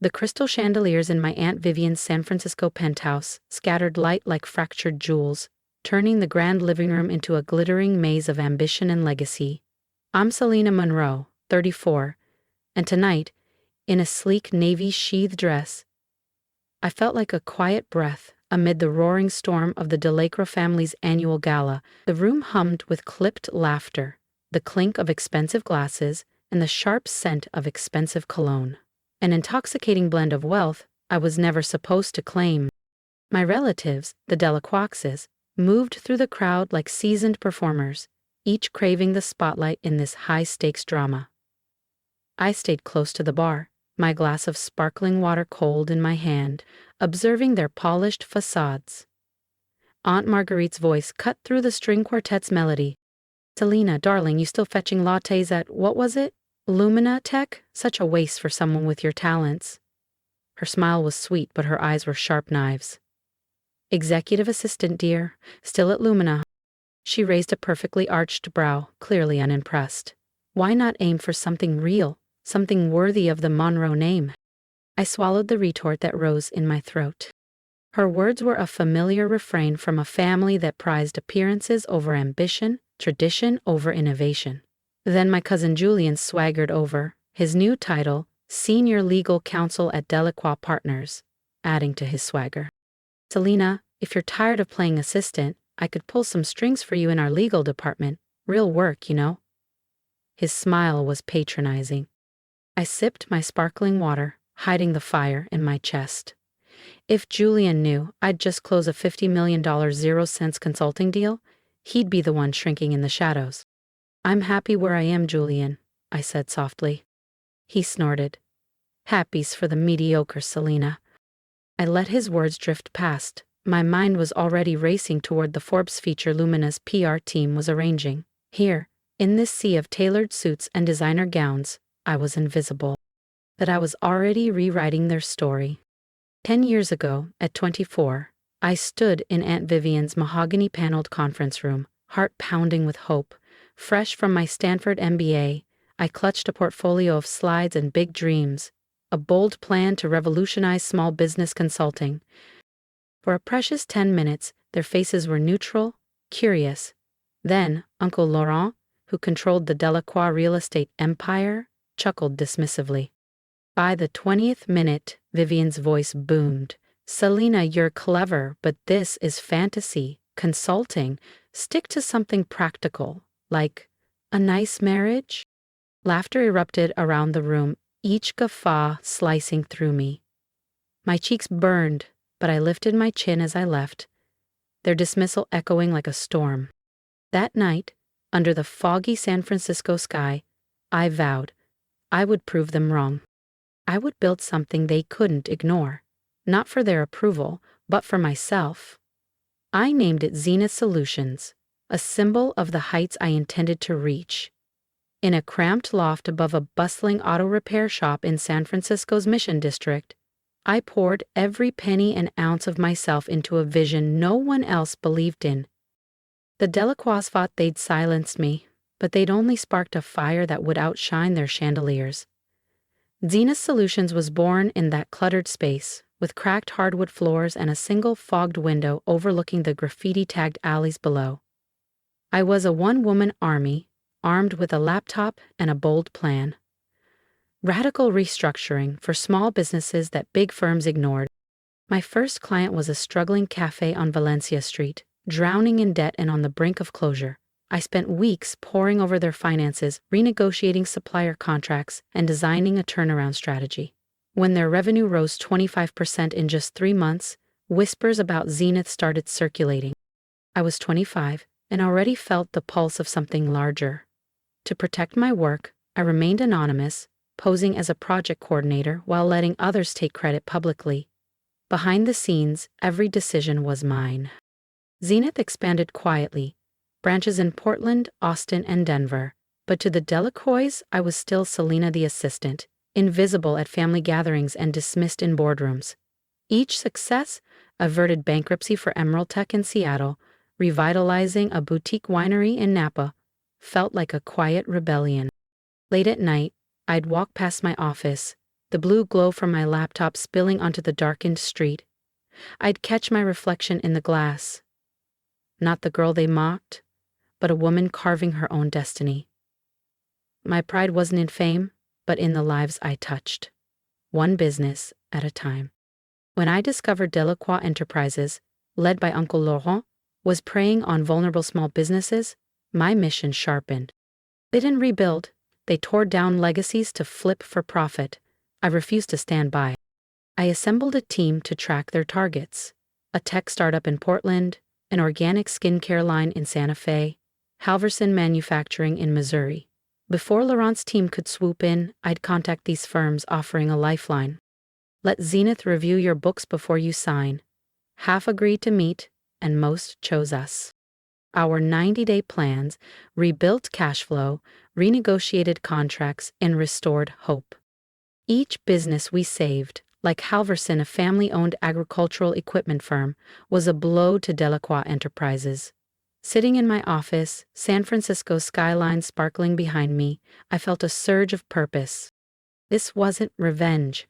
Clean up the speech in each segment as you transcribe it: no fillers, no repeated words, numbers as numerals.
The crystal chandeliers in my Aunt Vivian's San Francisco penthouse scattered light like fractured jewels, turning the grand living room into a glittering maze of ambition and legacy. I'm Selena Monroe, 34, and tonight, in a sleek navy sheath dress, I felt like a quiet breath amid the roaring storm of the Delacroix family's annual gala. The room hummed with clipped laughter, the clink of expensive glasses, and the sharp scent of expensive cologne. An intoxicating blend of wealth I was never supposed to claim. My relatives, the Delacroixes, moved through the crowd like seasoned performers, each craving the spotlight in this high-stakes drama. I stayed close to the bar, my glass of sparkling water cold in my hand, observing their polished facades. Aunt Marguerite's voice cut through the string quartet's melody. "Selena, darling, you still fetching lattes at, what was it? Lumina Tech? Such a waste for someone with your talents." Her smile was sweet, but her eyes were sharp knives. "Executive assistant, dear. Still at Lumina." She raised a perfectly arched brow, clearly unimpressed. "Why not aim for something real, something worthy of the Monroe name?" I swallowed the retort that rose in my throat. Her words were a familiar refrain from a family that prized appearances over ambition, tradition over innovation. Then my cousin Julian swaggered over, his new title, Senior Legal Counsel at Delacroix Partners, adding to his swagger. "Selena, if you're tired of playing assistant, I could pull some strings for you in our legal department. Real work, you know." His smile was patronizing. I sipped my sparkling water, hiding the fire in my chest. If Julian knew I'd just closed a $50 million 0-cents consulting deal, he'd be the one shrinking in the shadows. "I'm happy where I am, Julian," I said softly. He snorted. "Happy's for the mediocre, Selena." I let his words drift past. My mind was already racing toward the Forbes feature Lumina's PR team was arranging. Here, in this sea of tailored suits and designer gowns, I was invisible. That I was already rewriting their story. 10 years ago, at 24, I stood in Aunt Vivian's mahogany-paneled conference room, heart pounding with hope. Fresh from my Stanford MBA, I clutched a portfolio of slides and big dreams, a bold plan to revolutionize small business consulting. For a precious 10 minutes, their faces were neutral, curious. Then, Uncle Laurent, who controlled the Delacroix real estate empire, chuckled dismissively. By the 20th minute, Vivian's voice boomed. "Selena, you're clever, but this is fantasy, consulting. Stick to something practical, like a nice marriage." Laughter erupted around the room, each guffaw slicing through me. My cheeks burned, but I lifted my chin as I left, their dismissal echoing like a storm. That night, under the foggy San Francisco sky, I vowed I would prove them wrong. I would build something they couldn't ignore, not for their approval, but for myself. I named it Zenith Solutions, a symbol of the heights I intended to reach. In a cramped loft above a bustling auto repair shop in San Francisco's Mission District, I poured every penny and ounce of myself into a vision no one else believed in. The Delacroix thought they'd silenced me, but they'd only sparked a fire that would outshine their chandeliers. Zenith Solutions was born in that cluttered space, with cracked hardwood floors and a single fogged window overlooking the graffiti-tagged alleys below. I was a one-woman army, armed with a laptop and a bold plan. Radical restructuring for small businesses that big firms ignored. My first client was a struggling cafe on Valencia Street, drowning in debt and on the brink of closure. I spent weeks poring over their finances, renegotiating supplier contracts, and designing a turnaround strategy. When their revenue rose 25% in just 3 months, whispers about Zenith started circulating. I was 25 and already felt the pulse of something larger. To protect my work, I remained anonymous, posing as a project coordinator while letting others take credit publicly. Behind the scenes, every decision was mine. Zenith expanded quietly, branches in Portland, Austin, and Denver, but to the Delacroixes, I was still Selena the assistant, invisible at family gatherings and dismissed in boardrooms. Each success averted bankruptcy for Emerald Tech in Seattle, revitalizing a boutique winery in Napa, felt like a quiet rebellion. Late at night, I'd walk past my office, the blue glow from my laptop spilling onto the darkened street. I'd catch my reflection in the glass. Not the girl they mocked, but a woman carving her own destiny. My pride wasn't in fame, but in the lives I touched, one business at a time. When I discovered Delacroix Enterprises, led by Uncle Laurent, was preying on vulnerable small businesses, my mission sharpened. They didn't rebuild, they tore down legacies to flip for profit. I refused to stand by. I assembled a team to track their targets: a tech startup in Portland, an organic skincare line in Santa Fe, Halverson Manufacturing in Missouri. Before Laurent's team could swoop in, I'd contact these firms offering a lifeline. Let Zenith review your books before you sign. Half agreed to meet, and most chose us. Our 90-day plans rebuilt cash flow, renegotiated contracts, and restored hope. Each business we saved, like Halverson, a family-owned agricultural equipment firm, was a blow to Delacroix Enterprises. Sitting in my office, San Francisco's skyline sparkling behind me, I felt a surge of purpose. This wasn't revenge.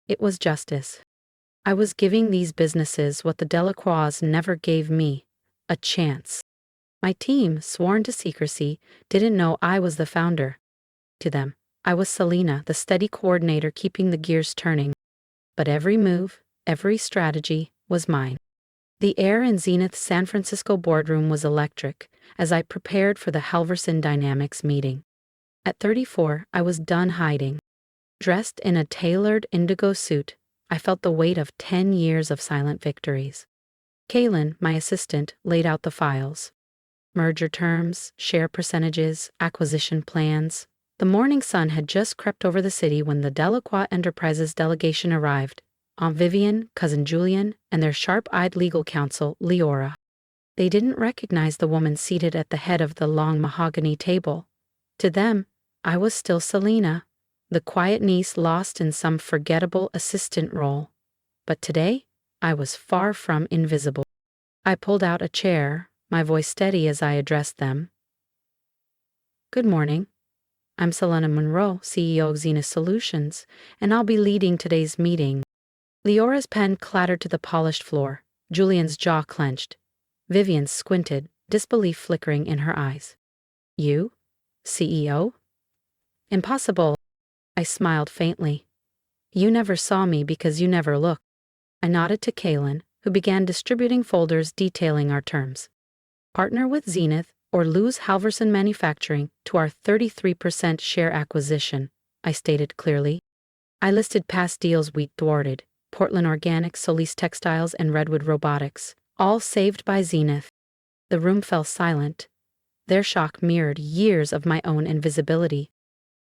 It was justice. I was giving these businesses what the Delacroixes never gave me: a chance. My team, sworn to secrecy, didn't know I was the founder. To them, I was Selena, the steady coordinator keeping the gears turning. But every move, every strategy, was mine. The air in Zenith's San Francisco boardroom was electric as I prepared for the Halverson Dynamics meeting. At 34, I was done hiding. Dressed in a tailored indigo suit, I felt the weight of 10 years of silent victories. Kaylin, my assistant, laid out the files. Merger terms, share percentages, acquisition plans. The morning sun had just crept over the city when the Delacroix Enterprises delegation arrived: Aunt Vivian, Cousin Julian, and their sharp-eyed legal counsel, Leora. They didn't recognize the woman seated at the head of the long mahogany table. To them, I was still Selena, the quiet niece lost in some forgettable assistant role. But today, I was far from invisible. I pulled out a chair, my voice steady as I addressed them. Good morning. I'm Selena Monroe, CEO of Zenith Solutions, and I'll be leading today's meeting. Leora's pen clattered to the polished floor. Julian's jaw clenched. Vivian squinted, disbelief flickering in her eyes. You? CEO? Impossible. I smiled faintly. You never saw me because you never looked. I nodded to Kaylin, who began distributing folders detailing our terms. Partner with Zenith or lose Halverson Manufacturing to our 33% share acquisition, I stated clearly. I listed past deals we'd thwarted: Portland Organics, Solis Textiles, and Redwood Robotics, all saved by Zenith. The room fell silent. Their shock mirrored years of my own invisibility.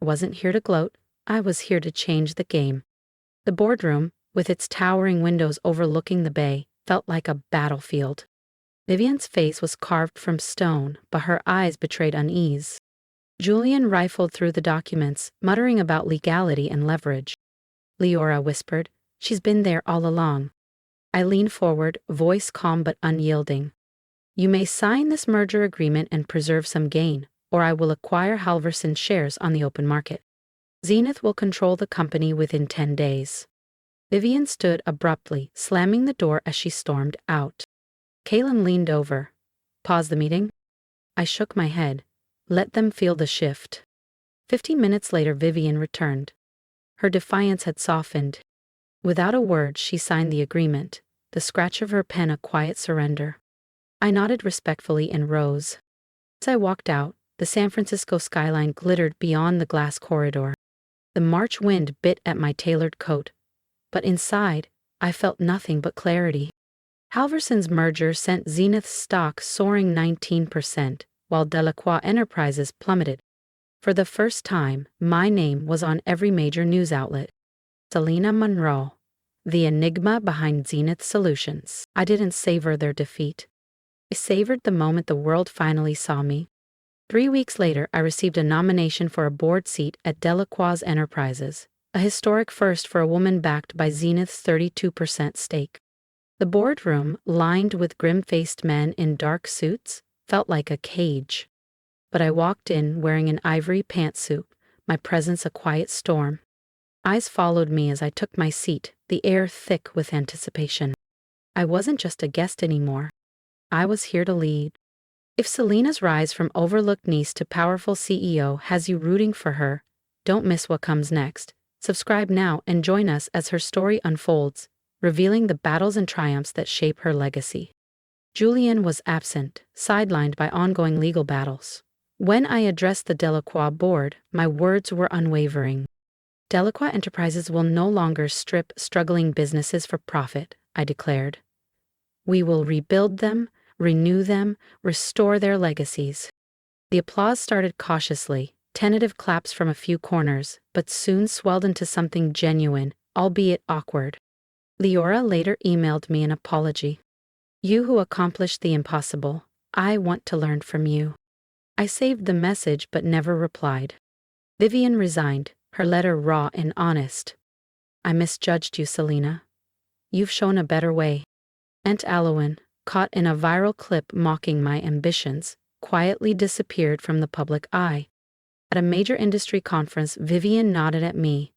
I wasn't here to gloat, I was here to change the game. The boardroom, with its towering windows overlooking the bay, felt like a battlefield. Vivian's face was carved from stone, but her eyes betrayed unease. Julian rifled through the documents, muttering about legality and leverage. Leora whispered, "She's been there all along." I leaned forward, voice calm but unyielding. "You may sign this merger agreement and preserve some gain, or I will acquire Halverson shares on the open market. Zenith will control the company within 10 days. Vivian stood abruptly, slamming the door as she stormed out. Kaylin leaned over. "Pause the meeting?" I shook my head. Let them feel the shift. 15 minutes later, Vivian returned. Her defiance had softened. Without a word, she signed the agreement, the scratch of her pen a quiet surrender. I nodded respectfully and rose. As I walked out, the San Francisco skyline glittered beyond the glass corridor. The March wind bit at my tailored coat, but inside, I felt nothing but clarity. Halverson's merger sent Zenith's stock soaring 19%, while Delacroix Enterprises plummeted. For the first time, my name was on every major news outlet. Selena Monroe, the enigma behind Zenith Solutions. I didn't savor their defeat. I savored the moment the world finally saw me. 3 weeks later, I received a nomination for a board seat at Delacroix Enterprises, a historic first for a woman backed by Zenith's 32% stake. The boardroom, lined with grim-faced men in dark suits, felt like a cage. But I walked in wearing an ivory pantsuit, my presence a quiet storm. Eyes followed me as I took my seat, the air thick with anticipation. I wasn't just a guest anymore. I was here to lead. If Selena's rise from overlooked niece to powerful CEO has you rooting for her, don't miss what comes next. Subscribe now and join us as her story unfolds, revealing the battles and triumphs that shape her legacy. Julian was absent, sidelined by ongoing legal battles. When I addressed the Delacroix board, my words were unwavering. Delacroix Enterprises will no longer strip struggling businesses for profit, I declared. We will rebuild them, renew them, restore their legacies. The applause started cautiously, tentative claps from a few corners, but soon swelled into something genuine, albeit awkward. Leora later emailed me an apology. You who accomplished the impossible, I want to learn from you. I saved the message but never replied. Vivian resigned, her letter raw and honest. I misjudged you, Selena. You've shown a better way. Aunt Alowan, caught in a viral clip mocking my ambitions, quietly disappeared from the public eye. At a major industry conference, Vivian nodded at me.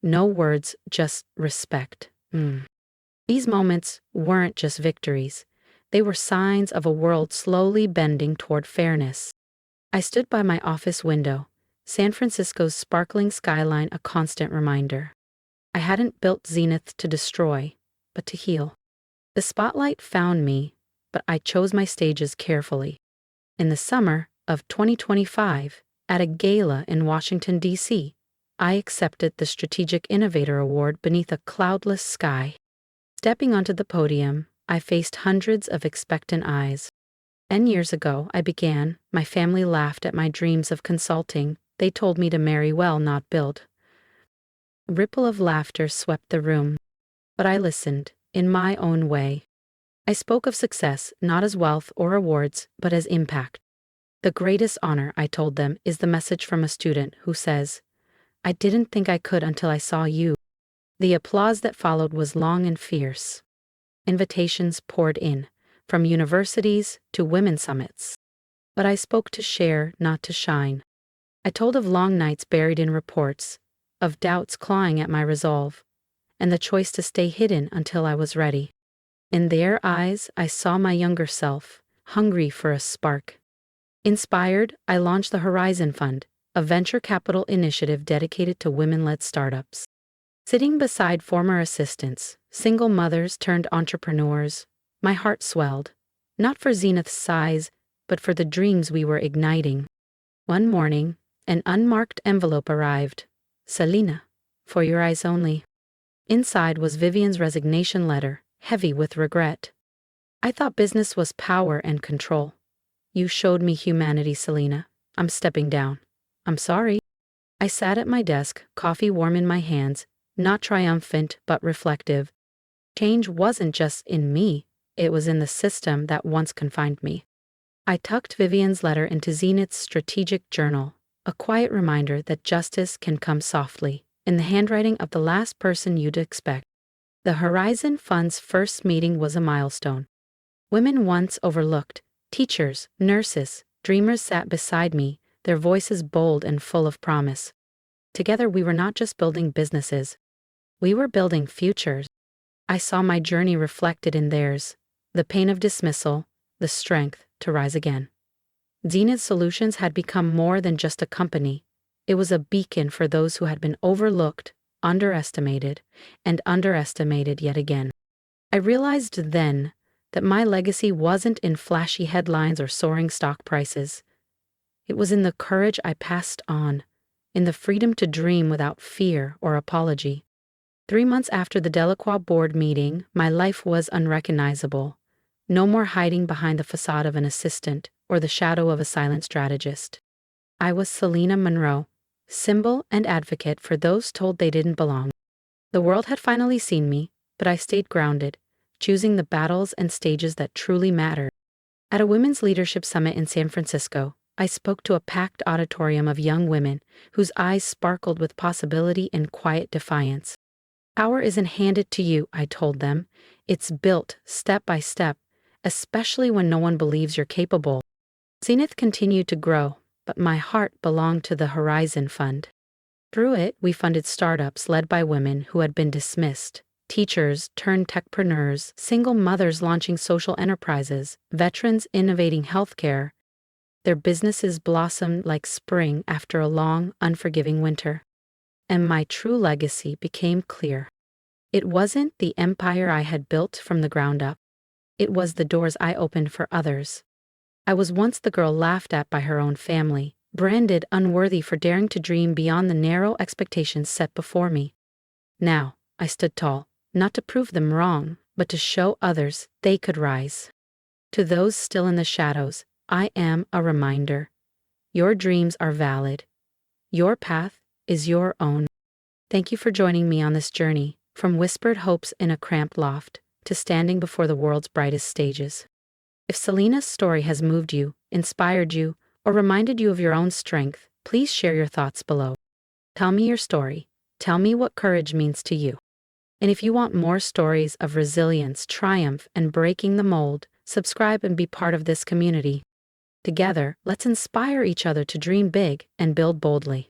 No words, just respect. These moments weren't just victories. They were signs of a world slowly bending toward fairness. I stood by my office window, San Francisco's sparkling skyline a constant reminder. I hadn't built Zenith to destroy, but to heal. The spotlight found me, but I chose my stages carefully. In the summer of 2025, at a gala in Washington, D.C., I accepted the Strategic Innovator Award beneath a cloudless sky. Stepping onto the podium, I faced hundreds of expectant eyes. 10 years ago, I began. My family laughed at my dreams of consulting. They told me to marry well, not build. A ripple of laughter swept the room. But I listened, in my own way. I spoke of success not as wealth or awards, but as impact. The greatest honor, I told them, is the message from a student who says, I didn't think I could until I saw you. The applause that followed was long and fierce. Invitations poured in, from universities to women's summits. But I spoke to share, not to shine. I told of long nights buried in reports, of doubts clawing at my resolve, and the choice to stay hidden until I was ready. In their eyes, I saw my younger self, hungry for a spark. Inspired, I launched the Horizon Fund, a venture capital initiative dedicated to women-led startups. Sitting beside former assistants, single mothers turned entrepreneurs, my heart swelled, not for Zenith's size, but for the dreams we were igniting. One morning, an unmarked envelope arrived. Selena, for your eyes only. Inside was Vivian's resignation letter, heavy with regret. I thought business was power and control. You showed me humanity, Selena. I'm stepping down. I'm sorry. I sat at my desk, coffee warm in my hands, not triumphant but reflective. Change wasn't just in me, it was in the system that once confined me. I tucked Vivian's letter into Zenith's strategic journal, a quiet reminder that justice can come softly, in the handwriting of the last person you'd expect. The Horizon Fund's first meeting was a milestone. Women once overlooked, teachers, nurses, dreamers sat beside me, their voices bold and full of promise. Together we were not just building businesses. We were building futures. I saw my journey reflected in theirs, the pain of dismissal, the strength to rise again. Zenith Solutions had become more than just a company. It was a beacon for those who had been overlooked, underestimated, and underestimated yet again. I realized then that my legacy wasn't in flashy headlines or soaring stock prices. It was in the courage I passed on, in the freedom to dream without fear or apology. 3 months after the Delacroix board meeting, my life was unrecognizable. No more hiding behind the facade of an assistant or the shadow of a silent strategist. I was Selena Monroe, symbol and advocate for those told they didn't belong. The world had finally seen me, but I stayed grounded, choosing the battles and stages that truly mattered. At a women's leadership summit in San Francisco, I spoke to a packed auditorium of young women whose eyes sparkled with possibility and quiet defiance. Power isn't handed to you, I told them. It's built step by step, especially when no one believes you're capable. Zenith continued to grow, but my heart belonged to the Horizon Fund. Through it, we funded startups led by women who had been dismissed, teachers turned techpreneurs, single mothers launching social enterprises, veterans innovating healthcare. Their businesses blossomed like spring after a long, unforgiving winter. And my true legacy became clear. It wasn't the empire I had built from the ground up. It was the doors I opened for others. I was once the girl laughed at by her own family, branded unworthy for daring to dream beyond the narrow expectations set before me. Now, I stood tall, not to prove them wrong, but to show others they could rise. To those still in the shadows, I am a reminder. Your dreams are valid. Your path is your own. Thank you for joining me on this journey, from whispered hopes in a cramped loft to standing before the world's brightest stages. If Selena's story has moved you, inspired you, or reminded you of your own strength, please share your thoughts below. Tell me your story. Tell me what courage means to you. And if you want more stories of resilience, triumph, and breaking the mold, subscribe and be part of this community. Together, let's inspire each other to dream big and build boldly.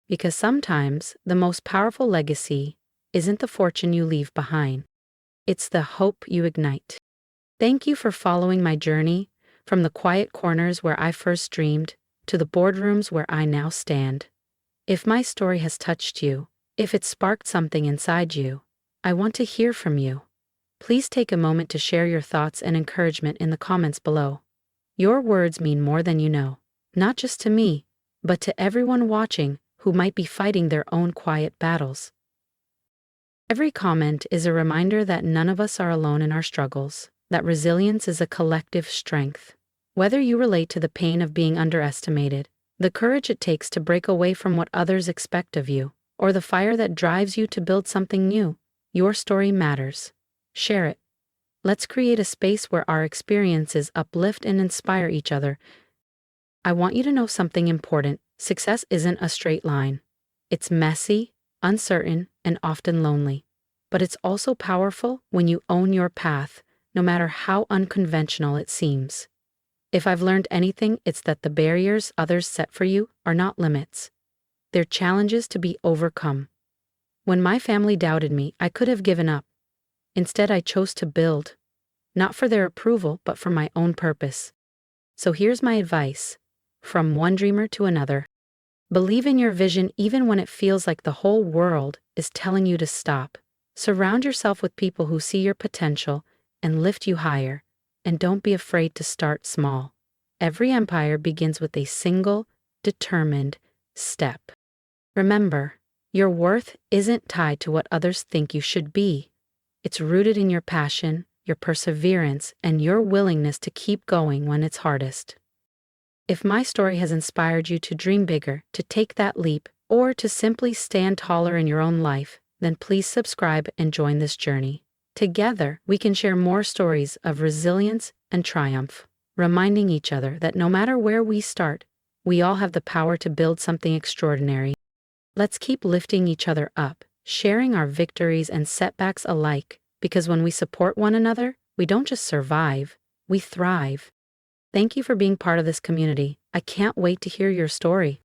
Because sometimes the most powerful legacy isn't the fortune you leave behind. It's the hope you ignite. Thank you for following my journey, from the quiet corners where I first dreamed to the boardrooms where I now stand. If my story has touched you, if it sparked something inside you, I want to hear from you. Please take a moment to share your thoughts and encouragement in the comments below. Your words mean more than you know, not just to me, but to everyone watching who might be fighting their own quiet battles. Every comment is a reminder that none of us are alone in our struggles, that resilience is a collective strength. Whether you relate to the pain of being underestimated, the courage it takes to break away from what others expect of you, or the fire that drives you to build something new, your story matters. Share it. Let's create a space where our experiences uplift and inspire each other. I want you to know something important. Success isn't a straight line. It's messy, uncertain, and often lonely. But it's also powerful when you own your path, no matter how unconventional it seems. If I've learned anything, it's that the barriers others set for you are not limits. They're challenges to be overcome. When my family doubted me, I could have given up. Instead, I chose to build, not for their approval, but for my own purpose. So here's my advice, from one dreamer to another. Believe in your vision even when it feels like the whole world is telling you to stop. Surround yourself with people who see your potential and lift you higher, and don't be afraid to start small. Every empire begins with a single, determined step. Remember, your worth isn't tied to what others think you should be. It's rooted in your passion, your perseverance, and your willingness to keep going when it's hardest. If my story has inspired you to dream bigger, to take that leap, or to simply stand taller in your own life, then please subscribe and join this journey. Together, we can share more stories of resilience and triumph, reminding each other that no matter where we start, we all have the power to build something extraordinary. Let's keep lifting each other up, sharing our victories and setbacks alike, because when we support one another, we don't just survive, we thrive. Thank you for being part of this community. I can't wait to hear your story.